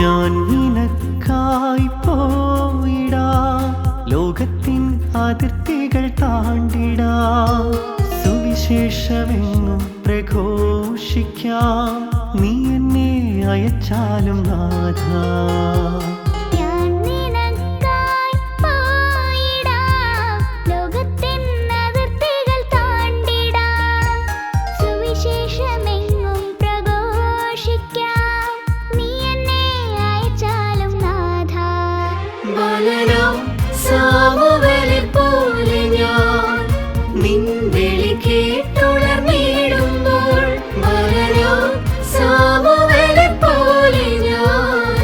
ഞാൻ നിനക്കായി പോയിടാം, ലോകത്തിൻ അതിർത്തികൾ താണ്ടിടാം. സുവിശേഷമെങ്ങും പ്രഘോഷിക്കാം, നീ എന്നെ അയച്ചാലും നാഥ. സാമുവേലിനെപ്പോലെ ഞാൻ നിൻ വിളി കേട്ടുണർന്നിടുമ്പോൾ, സാമുവേലിനെപ്പോലെ ഞാൻ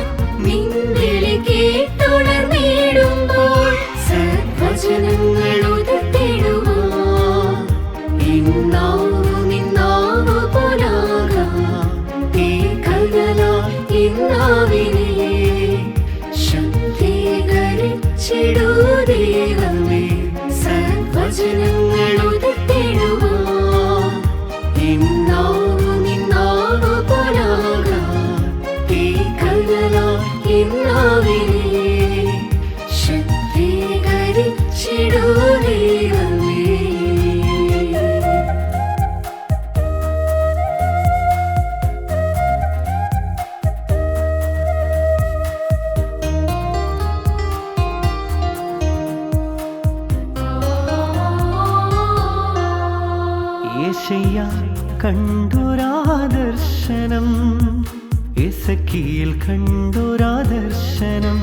നിൻ വിളി കേട്ടുണർന്നിടുമ്പോൾ, സദ്വചനങ്ങൾ ഉതിർത്തിടുവാൻ നിന്നാവു പോലാകാം. ഈ കൽവലാൽ ഇന്നാവിനെ ദൈവമേ, സദ്വചനങ്ങൾ ഉതിർത്തിടുവാൻ നിന്നാവു പോലാകാം. ഈ കൽവലാൽ ഇന്നാവിനെ ശക്തീകരിച്ചിടൂ ദൈവമേ. യെശയ്യാ കണ്ടൊരാ ദർശനം, എസെക്കിയേൽ കണ്ടൊരാ ദർശനം,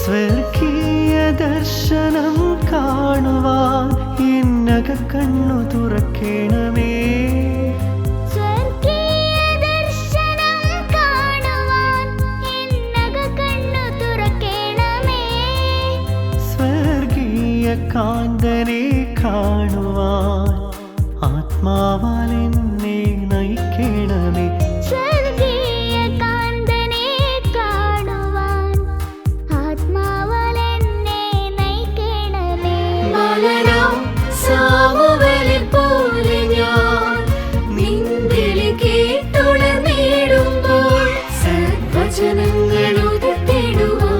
സ്വർഗീയ ദർശനം കാണുവാൻ എന്നക കണ്ണു തുറക്കണമേ. കാന്തനെ കാണുവാൻ ആത്മാവാൽ എന്നെ നയിക്കണമേ. സ്വർഗീയ കാന്തനെ കാണുവാൻ ആത്മാവാൽ എന്നെ നയിക്കണമേ. സാമുവേലിനെപ്പോലെ ഞാൻ നിൻ വിളി കേട്ടുണർന്നിടുമ്പോൾ, സദ്വചനങ്ങൾ ഉതിർത്തിടുവാൻ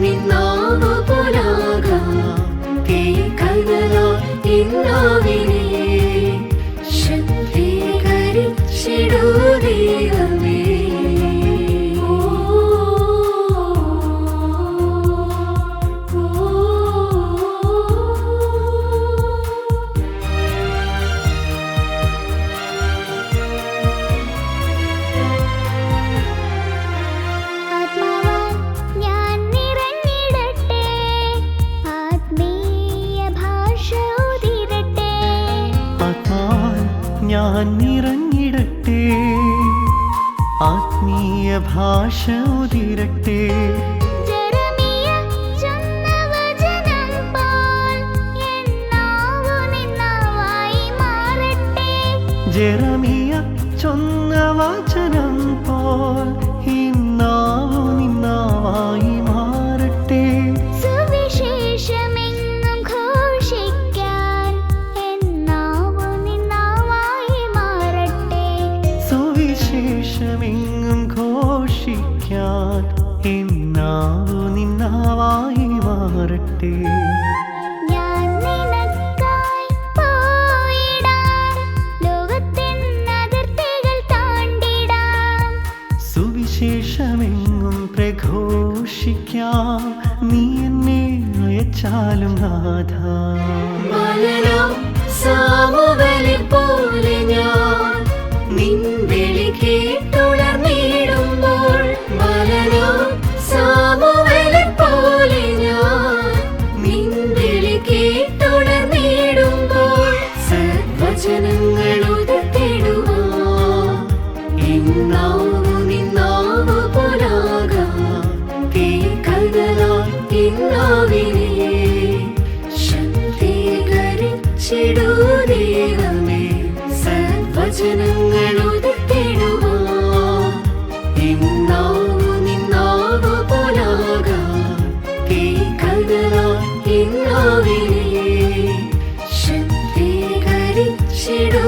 നിന്നാവു പോലാകാം. ഈ കൽവലാൽ ഇന്നാവിനെ ശക്തീകരിച്ചിടൂ ദൈവമേ. ഞാൻ നിറഞ്ഞിടട്ടെ, ആത്മീയ ഭാഷ ഉതിരട്ടെ. ജെറമിയ ചൊന്ന വചനം പോൽ എന്നാവു നിന്നാവായി മാറട്ടെ. ജെറമിയ ചൊന്ന വചനം പോൽ ഇന്നാവു നിന്നാവായി മാറട്ടെ. സുവിശേഷമെങ്ങും ഘോഷിക്കാൻ എന്നാവു നിന്നാവായി മാറട്ടെ. സുവിശേഷമെങ്ങും ഘോഷിക്കാൻ എന്നാവു നിന്നാവായി മാറട്ടെ. ഞാൻ നിനക്കായി പോയിടാം, ലോകത്തിൻ അതിർത്തികൾ താണ്ടിടാം. സുവിശേഷമെങ്ങും പ്രഘോഷിക്കാം, നീ എന്നെ അയച്ചാലും നാഥ. സാമുവേലിനെപ്പോലെ ഞാൻ നിൻ വിളി കേട്ടുണർന്നിടുമ്പോൾ, സാമുവേലിനെപ്പോലെ ഞാൻ നിൻ വിളി കേട്ടുണർന്നിടുമ്പോൾ, സദ്വചനങ്ങൾ ഉതിർത്തിടുവാൻ നിന്നാവു പോലാകാം. ഈ കൽവലാൽ ഇന്നാവിനെ ശക്തീകരിച്ചിടൂ ദൈവമേ. സദ്വചനങ്ങൾ ഉതിർത്തിടുവാൻ നിന്നാവു പോലാകാം. ഈ കൽവലാൽ ഇന്നാവിനെ സ്പർശിച്ചിടൂ